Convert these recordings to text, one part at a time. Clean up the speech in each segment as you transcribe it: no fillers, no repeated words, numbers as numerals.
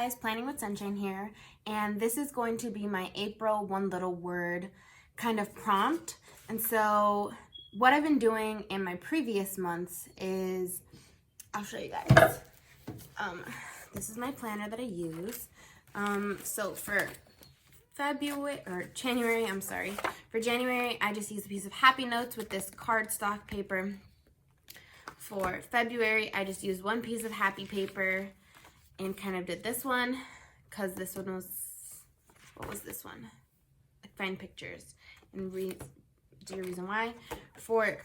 guys, Planning with Sunshine here, and this is going to be my April one little word kind of prompt. And so what I've been doing in my previous months is, I'll show you guys. This is my planner that I use. So for January, for January, I just used a piece of Happy Notes with this cardstock paper. For February, I just used one piece of happy paper and kind of did this one, because this one was, what was this one? Like find pictures and do your reason why. For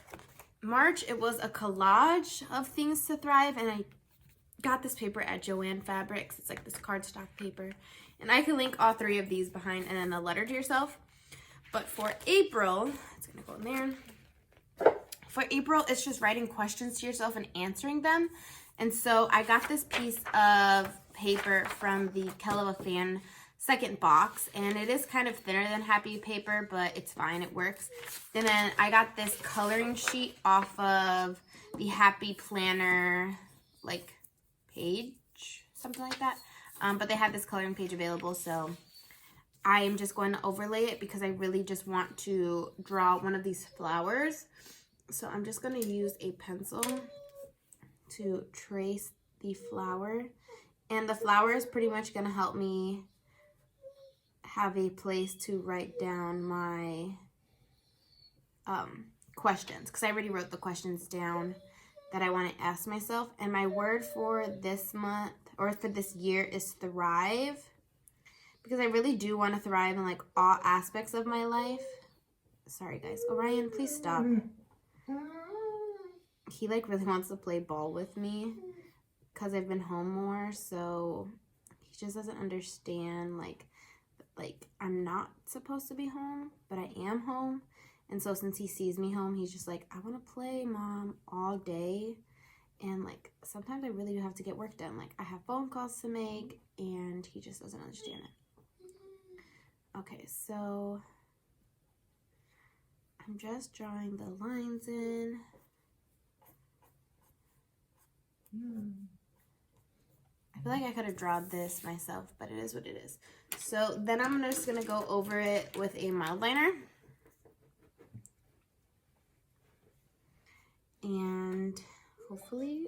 March, it was a collage of things to thrive, and I got this paper at Joann Fabrics. It's like this cardstock paper, and I can link all three of these behind, and then a letter to yourself. But for April, it's gonna go in there. For April, it's just writing questions to yourself and answering them. And so I got this piece of paper from the Fan second box, and it is kind of thinner than happy paper, but it's fine, it works. And then I got this coloring sheet off of the Happy Planner like page, something like that. But they had this coloring page available, so I am just going to overlay it because I really just want to draw one of these flowers. So I'm just going to use a pencil to trace the flower, and the flower is pretty much going to help me have a place to write down my questions, because I already wrote the questions down that I want to ask myself. And my word for this month, or for this year, is thrive, because I really do want to thrive in like all aspects of my life. Sorry guys, Orion, please stop. He like really wants to play ball with me because I've been home more, so he just doesn't understand like I'm not supposed to be home, but I am home. And so since he sees me home, he's just like, I want to play, Mom, all day. And like sometimes I really do have to get work done. Like I have phone calls to make, and he just doesn't understand it. Okay, so I'm just drawing the lines in. I feel like I could have drawn this myself, but it is what it is. So then I'm just going to go over it with a mild liner. And hopefully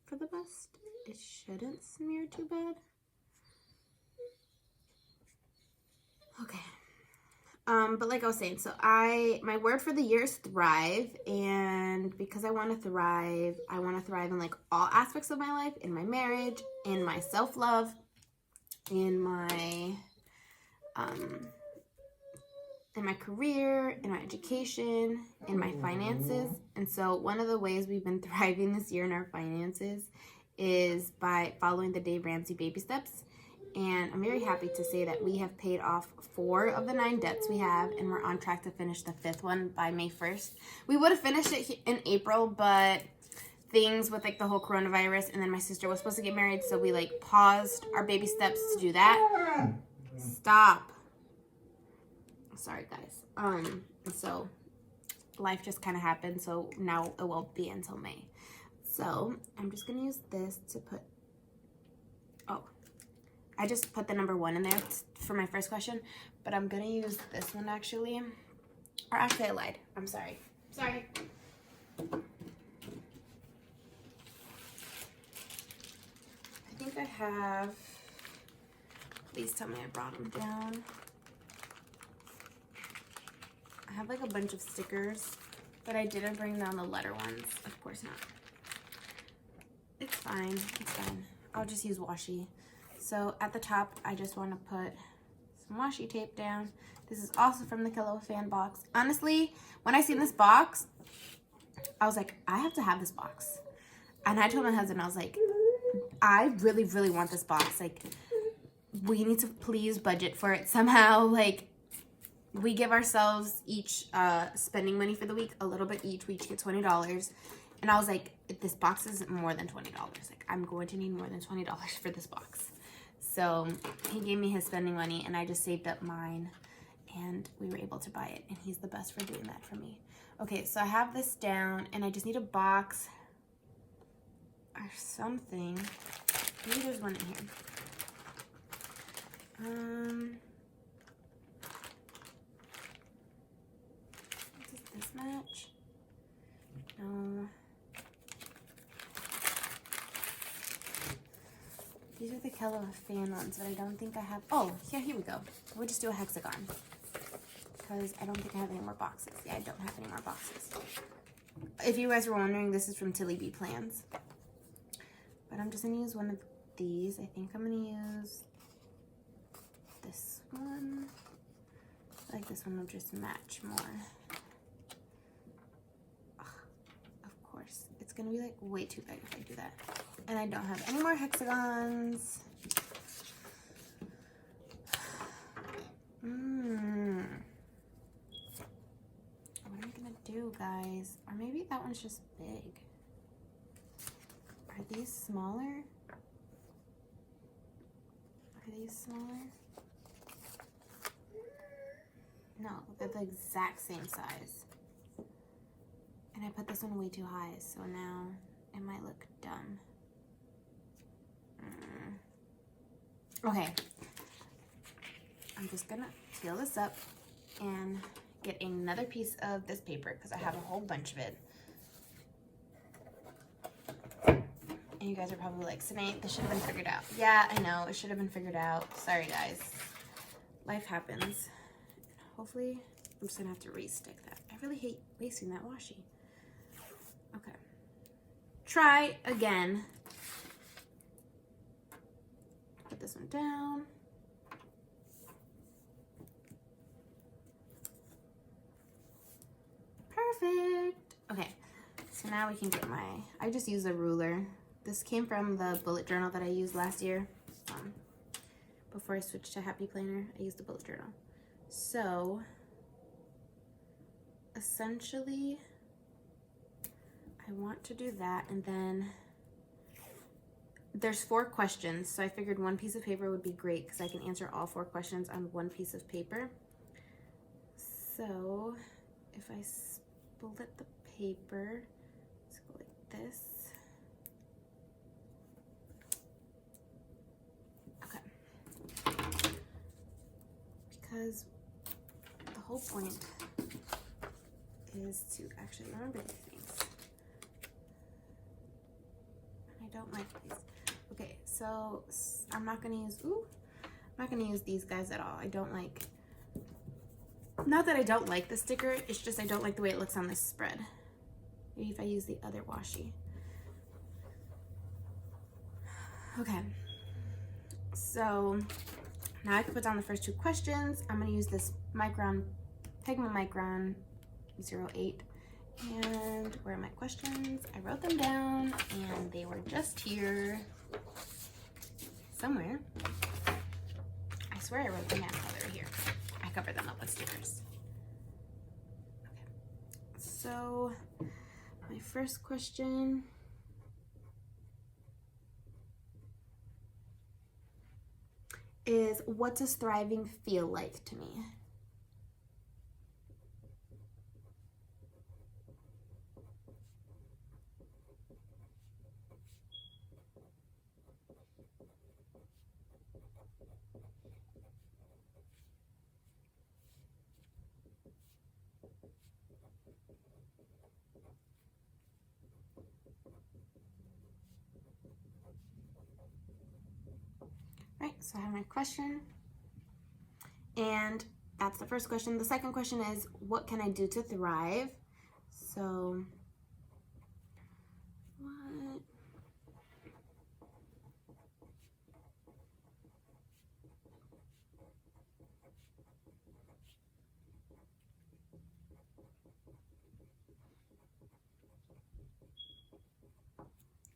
for the best. It shouldn't smear too bad. Okay. But like I was saying, so my word for the year is thrive, and because I want to thrive in like all aspects of my life, in my marriage, in my self-love, in my career, in my education, in my finances. And so one of the ways we've been thriving this year in our finances is by following the Dave Ramsey baby steps. And I'm very happy to say that we have paid off 4 of the 9 debts we have, and we're on track to finish the 5th one by May 1st. We would have finished it in April, but things with like the whole coronavirus, and then my sister was supposed to get married, so we like paused our baby steps to do that. Stop. Sorry guys. So life just kind of happened, so now it won't be until May. So I'm just gonna use this to put, I just put the number 1 in there for my first question, but I'm gonna use this one actually. Or actually I lied. I'm sorry. Sorry. I think I have, please tell me I brought them down. I have like a bunch of stickers, but I didn't bring down the letter ones. Of course not. It's fine. It's fine. I'll just use washi. So at the top, I just want to put some washi tape down. This is also from the Fan box. Honestly, when I seen this box, I was like, I have to have this box. And I told my husband, I was like, I really, really want this box. Like, we need to please budget for it somehow. Like, we give ourselves each spending money for the week, a little bit each. We each get $20. And I was like, this box is more than $20. Like, I'm going to need more than $20 for this box. So he gave me his spending money, and I just saved up mine, and we were able to buy it, and he's the best for doing that for me. Okay, so I have this down, and I just need a box or something. Maybe there's one in here. Does this match? No. These are the fan ones, but I don't think I have. Oh, yeah, here we go. We'll just do a hexagon because I don't think I have any more boxes. Yeah, I don't have any more boxes. If you guys were wondering, this is from Tilly B Plans. But I'm just gonna use one of these. I think I'm gonna use this one. I like this one will just match more. Ugh, of course, it's gonna be like way too big if I do that. And I don't have any more hexagons. What am I gonna do, guys? Or maybe that one's just big. Are these smaller? Are these smaller? No, they're the exact same size. And I put this one way too high, so now it might look dumb. Okay. I'm just gonna peel this up and get another piece of this paper because I have a whole bunch of it. And you guys are probably like, Sinead, this should have been figured out. Yeah, I know, it should have been figured out. Sorry, guys. Life happens. Hopefully, I'm just gonna have to restick that. I really hate wasting that washi. Okay. Try again. Put this one down. Perfect. Okay, so now we can get I just use a ruler. This came from the bullet journal that I used last year. Before I switched to Happy Planner, I used the bullet journal. So, essentially, I want to do that, and then there's 4 questions, so I figured one piece of paper would be great because I can answer all 4 questions on one piece of paper. So, if I split the paper, let's go like this. Okay. Because the whole point is to actually remember these things. I don't like these. Okay, so I'm not gonna use these guys at all. I don't like, not that I don't like the sticker, it's just I don't like the way it looks on this spread. Maybe if I use the other washi. Okay, so now I can put down the first 2 questions. I'm gonna use this Micron, Pigma Micron 08. And where are my questions? I wrote them down and they were just here somewhere. I swear I wrote them down. Oh, they were here. I covered them up with stickers. Okay. So my first question is, what does thriving feel like to me? Right, so I have my question, and that's the first question. The second question is, what can I do to thrive? So, what?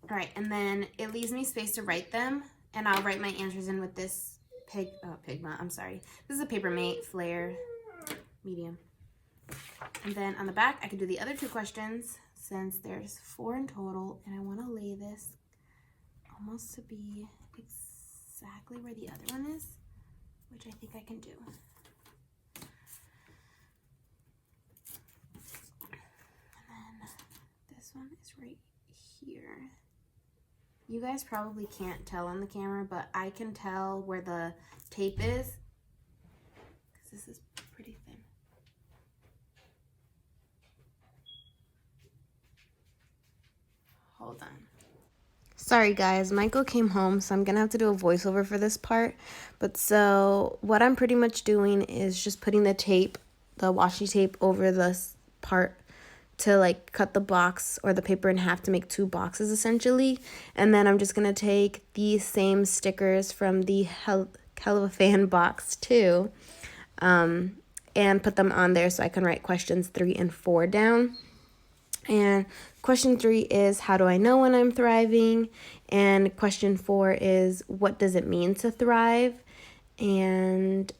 All right, and then it leaves me space to write them, and I'll write my answers in with this Pigma, I'm sorry. This is a Papermate Flair medium. And then on the back, I can do the other 2 questions since there's 4 in total, and I want to lay this almost to be exactly where the other one is, which I think I can do. And then this one is right here. You guys probably can't tell on the camera, but I can tell where the tape is, because this is pretty thin. Hold on. Sorry guys, Michael came home, so I'm gonna have to do a voiceover for this part. But so what I'm pretty much doing is just putting the tape, the washi tape, over this part to like cut the box or the paper in half to make 2 boxes essentially. And then I'm just gonna take these same stickers from the Hell of a Fan box too, and put them on there so I can write questions 3 and 4 down. And question 3 is, how do I know when I'm thriving? And question 4 is, what does it mean to thrive? And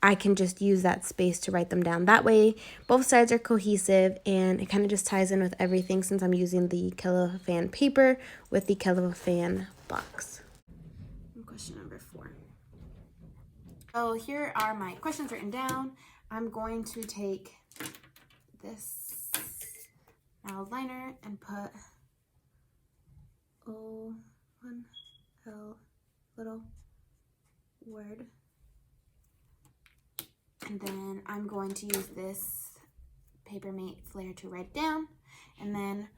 I can just use that space to write them down. That way, both sides are cohesive, and it kind of just ties in with everything since I'm using the Hell of a Fan paper with the Hell of a Fan box. Question number 4. So here are my questions written down. I'm going to take this liner and put one little word. And then I'm going to use this Papermate Flair to write down. And then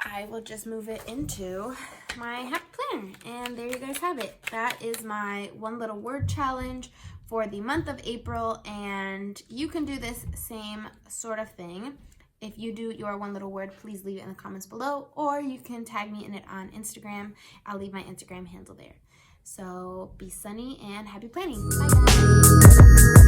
I will just move it into my happy planner. And there you guys have it. That is my 1 little word challenge for the month of April. And you can do this same sort of thing. If you do your 1 little word, please leave it in the comments below. Or you can tag me in it on Instagram. I'll leave my Instagram handle there. So be sunny and happy planning. Bye guys.